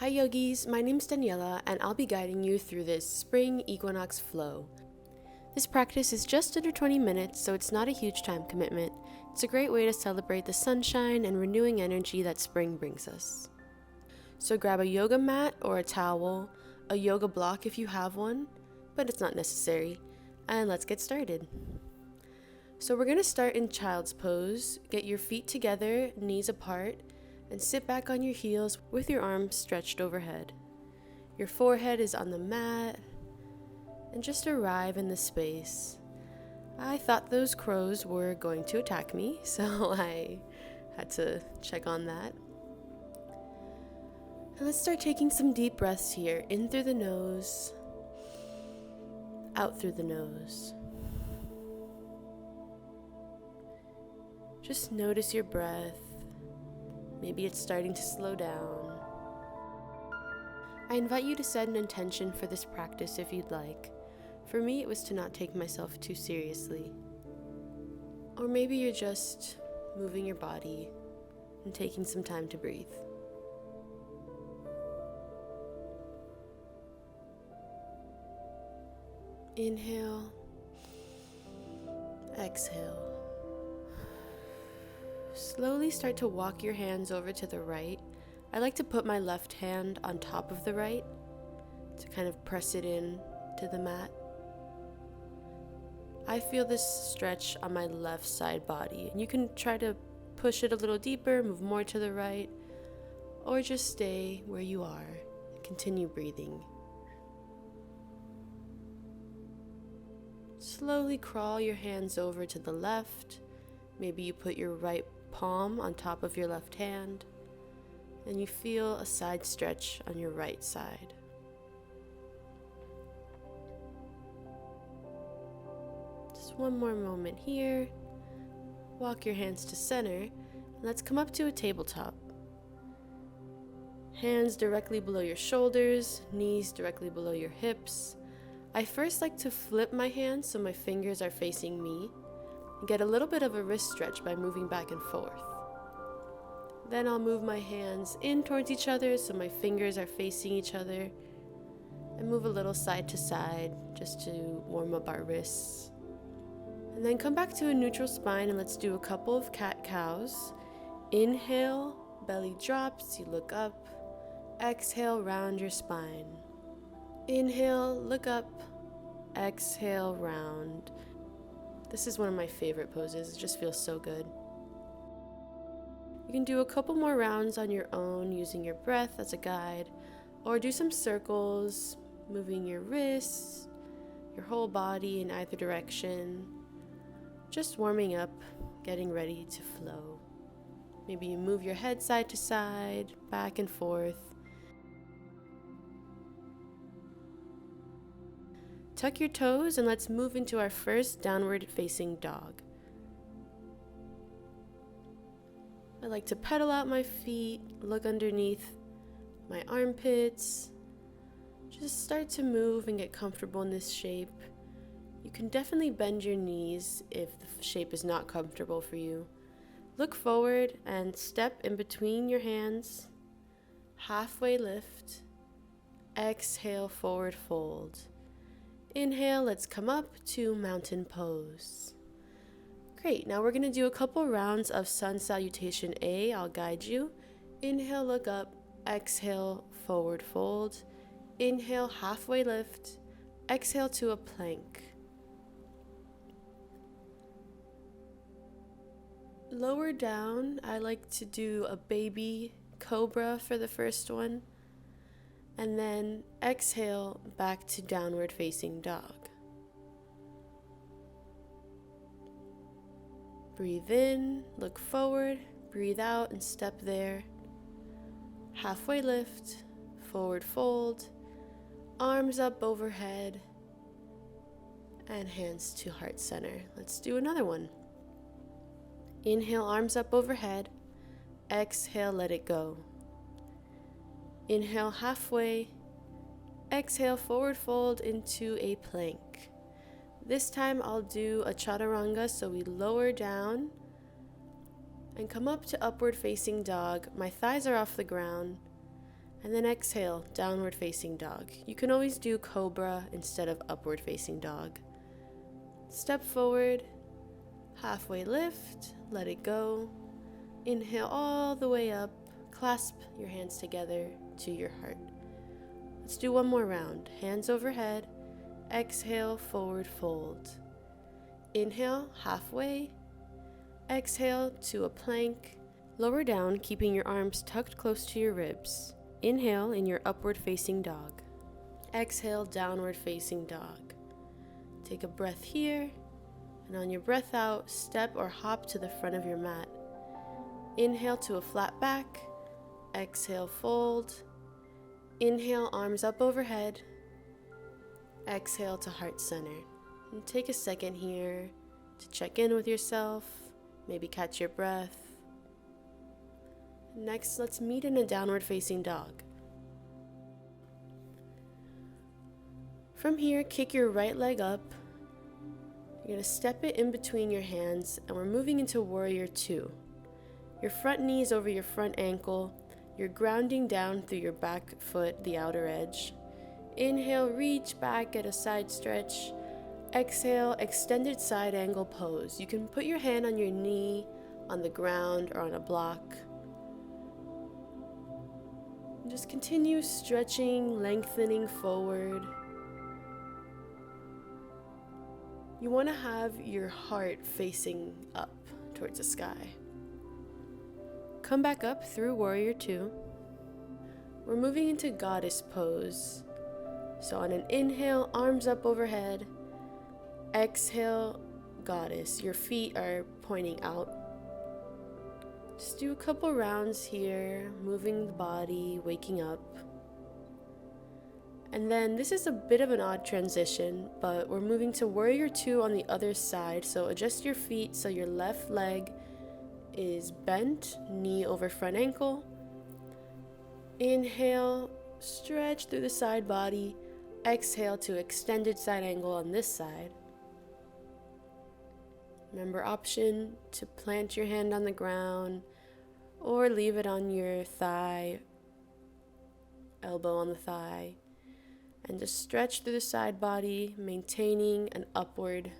Hi yogis, my name's Daniela and I'll be guiding you through this spring equinox flow. This practice is just under 20 minutes, so it's not a huge time commitment. It's a great way to celebrate the sunshine and renewing energy that spring brings us. So grab a yoga mat or a towel, a yoga block if you have one, but it's not necessary, and let's get started. So we're going to start in child's pose. Get your feet together, knees apart, and sit back on your heels with your arms stretched overhead. Your forehead is on the mat, and just arrive in the space. I thought those crows were going to attack me, so I had to check on that. And let's start taking some deep breaths here, in through the nose, out through the nose. Just notice your breath. Maybe it's starting to slow down. I invite you to set an intention for this practice if you'd like. For me, it was to not take myself too seriously. Or maybe you're just moving your body and taking some time to breathe. Inhale, exhale. Slowly start to walk your hands over to the right. I like to put my left hand on top of the right to kind of press it in to the mat. I feel this stretch on my left side body, and you can try to push it a little deeper, move more to the right, or just stay where you are and continue breathing. Slowly crawl your hands over to the left. Maybe you put your right palm on top of your left hand, and you feel a side stretch on your right side. Just one more moment here. Walk your hands to center, and let's come up to a tabletop. Hands directly below your shoulders, knees directly below your hips. I first like to flip my hands so my fingers are facing me. Get a little bit of a wrist stretch by moving back and forth. Then I'll move my hands in towards each other so my fingers are facing each other, and move a little side to side just to warm up our wrists. And then come back to a neutral spine and let's do a couple of cat-cows. Inhale, belly drops, you look up. Exhale, round your spine. Inhale, look up. Exhale, round. This is one of my favorite poses. It just feels so good. You can do a couple more rounds on your own using your breath as a guide, or do some circles, moving your wrists, your whole body in either direction. Just warming up, getting ready to flow. Maybe you move your head side to side, back and forth. Tuck your toes and let's move into our first downward facing dog. I like to pedal out my feet, look underneath my armpits. Just start to move and get comfortable in this shape. You can definitely bend your knees if the shape is not comfortable for you. Look forward and step in between your hands. Halfway lift. Exhale, forward fold. Inhale, let's come up to mountain pose. Great, now we're going to do a couple rounds of sun salutation A. I'll guide you. Inhale, look up. Exhale, forward fold. Inhale, halfway lift. Exhale to a plank. Lower down, I like to do a baby cobra for the first one. And then exhale back to downward facing dog. Breathe in, look forward, breathe out and step there. Halfway lift, forward fold, arms up overhead, and hands to heart center. Let's do another one. Inhale, arms up overhead. Exhale, let it go. Inhale halfway, exhale forward fold into a plank. This time I'll do a chaturanga, so we lower down and come up to upward facing dog. My thighs are off the ground And then exhale, downward facing dog. You can always do cobra instead of upward facing dog. Step forward, halfway lift, let it go. Inhale all the way up, clasp your hands together to your heart. Let's do one more round. Hands overhead, exhale, forward fold. Inhale, halfway, exhale to a plank. Lower down, keeping your arms tucked close to your ribs. Inhale in your upward facing dog. Exhale, downward facing dog. Take a breath here, and on your breath out, step or hop to the front of your mat. Inhale to a flat back. Exhale, fold. Inhale, arms up overhead. Exhale to heart center. And take a second here to check in with yourself, maybe catch your breath. Next, let's meet in a downward facing dog. From here, kick your right leg up. You're going to step it in between your hands, and we're moving into warrior two. Your front knee is over your front ankle. You're grounding down through your back foot, the outer edge. Inhale, reach back at a side stretch. Exhale, extended side angle pose. You can put your hand on your knee, on the ground, or on a block. Just continue stretching, lengthening forward. You want to have your heart facing up towards the sky. Come back up through warrior two. We're moving into goddess pose. So on an inhale, arms up overhead. Exhale, goddess. Your feet are pointing out. Just do a couple rounds here, moving the body, waking up. And then this is a bit of an odd transition, but we're moving to warrior two on the other side. So adjust your feet so your left leg is bent, knee over front ankle. Inhale, stretch through the side body. Exhale to extended side angle on this side. Remember, option to plant your hand on the ground or leave it on your thigh, elbow on the thigh, and just stretch through the side body, maintaining an upward,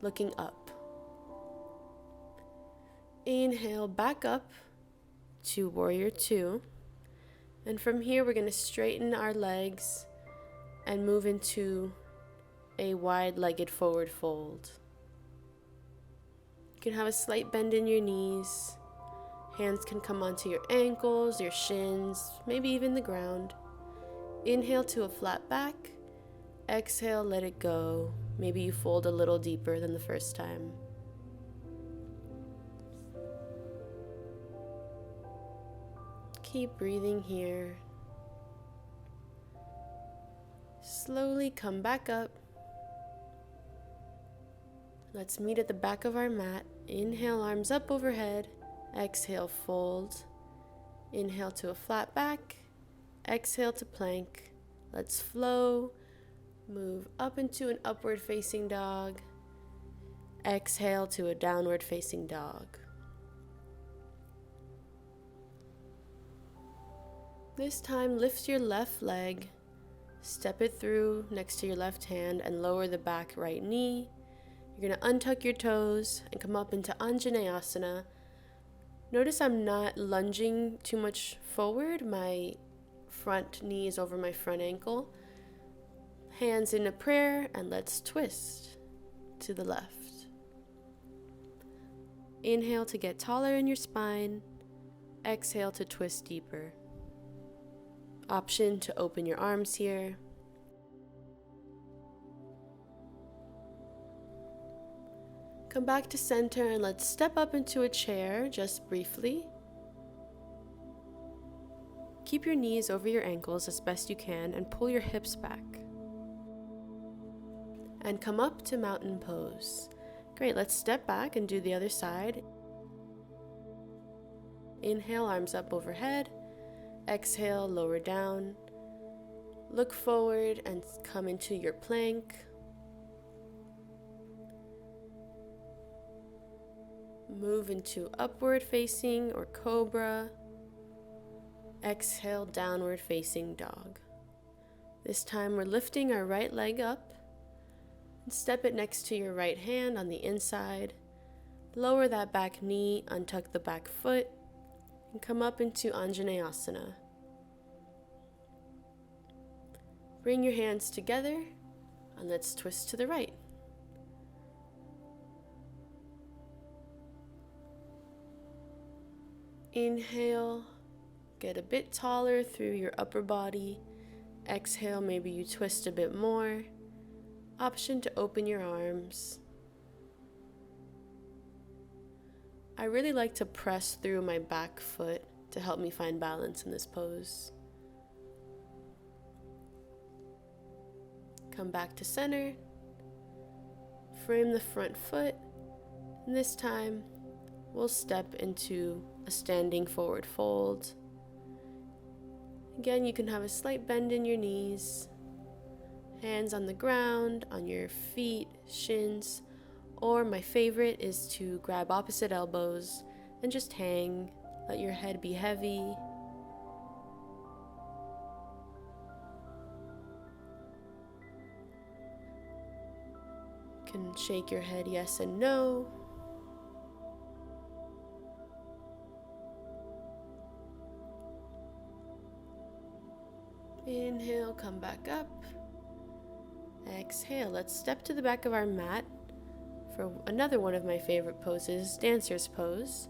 looking up. Inhale, back up to warrior two. And from here, we're going to straighten our legs and move into a wide-legged forward fold. You can have a slight bend in your knees. Hands can come onto your ankles, your shins, maybe even the ground. Inhale to a flat back. Exhale, let it go. Maybe you fold a little deeper than the first time. Keep breathing here. Slowly come back up. Let's meet at the back of our mat. Inhale, arms up overhead. Exhale, fold. Inhale to a flat back. Exhale to plank. Let's flow. Move up into an upward facing dog. Exhale to a downward facing dog. This time, lift your left leg. Step it through next to your left hand and lower the back right knee. You're going to untuck your toes and come up into Anjaneyasana. Notice I'm not lunging too much forward. My front knee is over my front ankle. Hands in a prayer, and let's twist to the left. Inhale to get taller in your spine. Exhale to twist deeper. Option to open your arms here. Come back to center and let's step up into a chair just briefly. Keep your knees over your ankles as best you can and pull your hips back. And come up to mountain pose. Great, let's step back and do the other side. Inhale, arms up overhead. Exhale, lower down. Look forward and come into your plank. Move into upward facing or cobra. Exhale, downward facing dog. This time we're lifting our right leg up and step it next to your right hand on the inside. Lower that back knee, untuck the back foot, and come up into Anjaneyasana. Bring your hands together and let's twist to the right. Inhale, get a bit taller through your upper body. Exhale, maybe you twist a bit more. Option to open your arms. I really like to press through my back foot to help me find balance in this pose. Come back to center. Frame the front foot. And this time, we'll step into a standing forward fold. Again, you can have a slight bend in your knees. Hands on the ground, on your feet, shins. Or my favorite is to grab opposite elbows and just hang. Let your head be heavy. You can shake your head yes and no. Inhale, come back up. Exhale, let's step to the back of our mat for another one of my favorite poses, dancer's pose.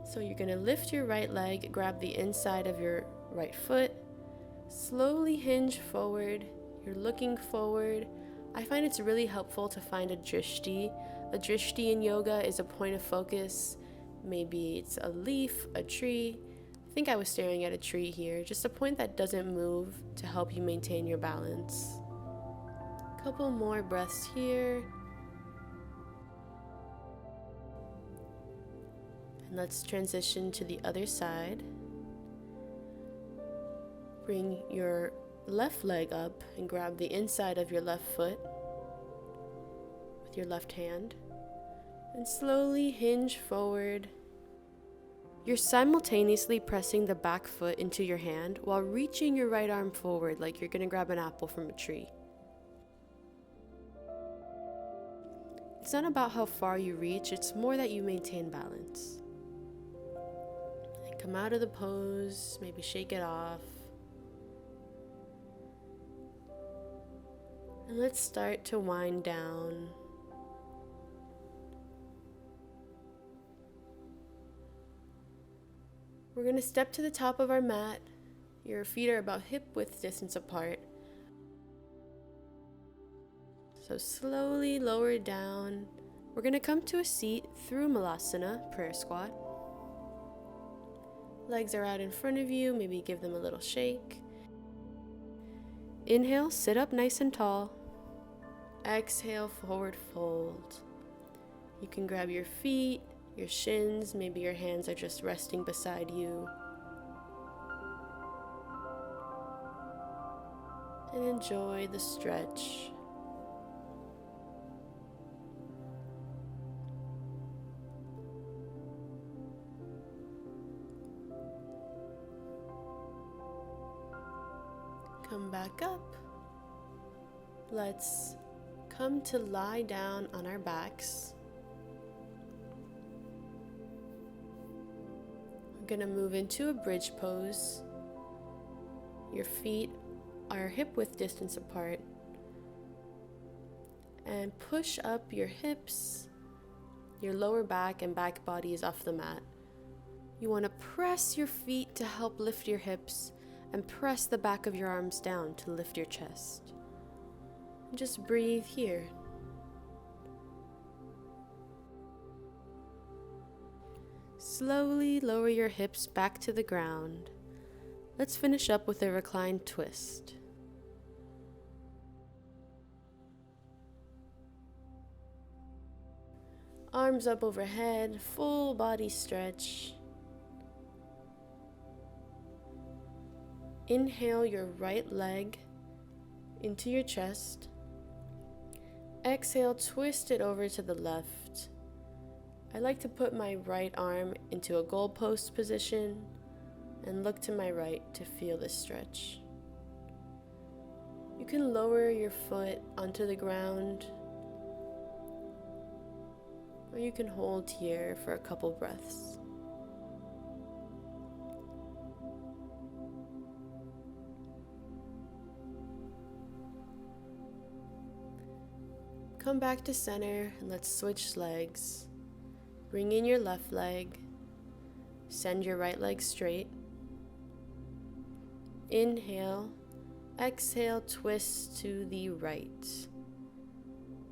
So you're going to lift your right leg, grab the inside of your right foot, slowly hinge forward. You're looking forward. I find it's really helpful to find a drishti. A drishti in yoga is a point of focus. Maybe it's a leaf, a tree. I think I was staring at a tree here. Just a point that doesn't move to help you maintain your balance. Couple more breaths here. And let's transition to the other side. Bring your left leg up and grab the inside of your left foot with your left hand. And slowly hinge forward. You're simultaneously pressing the back foot into your hand while reaching your right arm forward like you're going to grab an apple from a tree. It's not about how far you reach, it's more that you maintain balance. And come out of the pose, maybe shake it off. And let's start to wind down. We're going to step to the top of our mat. Your feet are about hip width distance apart. So slowly lower it down. We're going to come to a seat through Malasana, prayer squat. Legs are out in front of you, maybe give them a little shake. Inhale, sit up nice and tall. Exhale, forward fold. You can grab your feet, your shins, maybe your hands are just resting beside you. And enjoy the stretch. Come back up. Let's come to lie down on our backs. We're going to move into a bridge pose. Your feet are hip width distance apart. And push up your hips. Your lower back and back body is off the mat. You want to press your feet to help lift your hips and press the back of your arms down to lift your chest. And just breathe here. Slowly lower your hips back to the ground. Let's finish up with a reclined twist. Arms up overhead, full body stretch. Inhale your right leg into your chest. Exhale, twist it over to the left. I like to put my right arm into a goalpost position and look to my right to feel this stretch. You can lower your foot onto the ground, or you can hold here for a couple breaths. Come back to center and let's switch legs. Bring in your left leg. Send your right leg straight. Inhale. Exhale, twist to the right.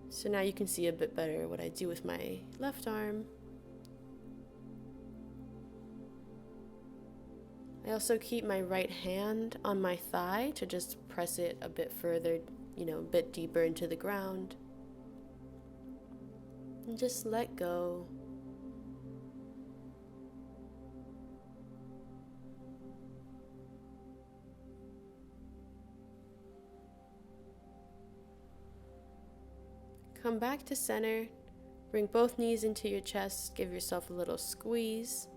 So now you can see a bit better what I do with my left arm. I also keep my right hand on my thigh to just press it a bit further, a bit deeper into the ground. And just let go. Come back to center. Bring both knees into your chest. Give yourself a little squeeze.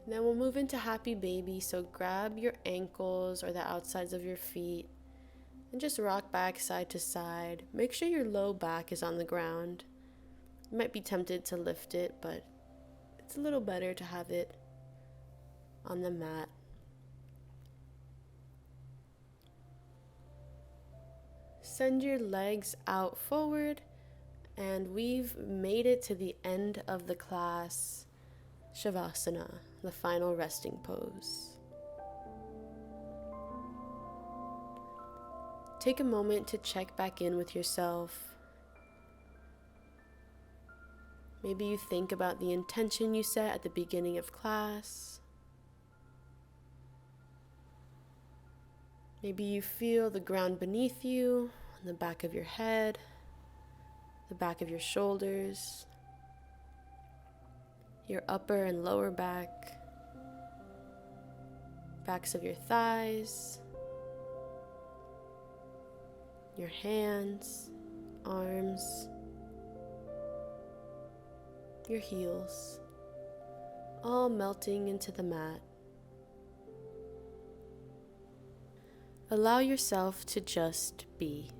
And then we'll move into happy baby. So grab your ankles or the outsides of your feet and just rock back side to side. Make sure your low back is on the ground. You might be tempted to lift it, but it's a little better to have it on the mat. Send your legs out forward, and we've made it to the end of the class, Shavasana, the final resting pose. Take a moment to check back in with yourself. Maybe you think about the intention you set at the beginning of class. Maybe you feel the ground beneath you, on the back of your head, the back of your shoulders, your upper and lower back, backs of your thighs, your hands, arms, your heels, all melting into the mat. Allow yourself to just be.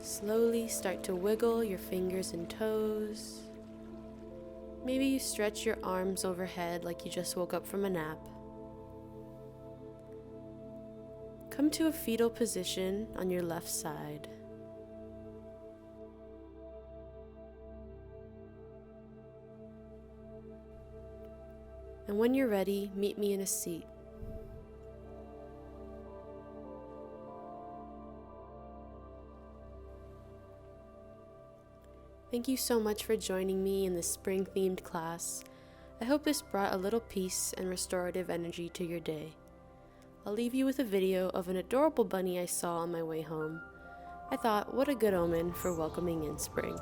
Slowly start to wiggle your fingers and toes. Maybe you stretch your arms overhead like you just woke up from a nap. Come to a fetal position on your left side. And when you're ready, meet me in a seat. Thank you so much for joining me in this spring-themed class. I hope this brought a little peace and restorative energy to your day. I'll leave you with a video of an adorable bunny I saw on my way home. I thought, what a good omen for welcoming in spring.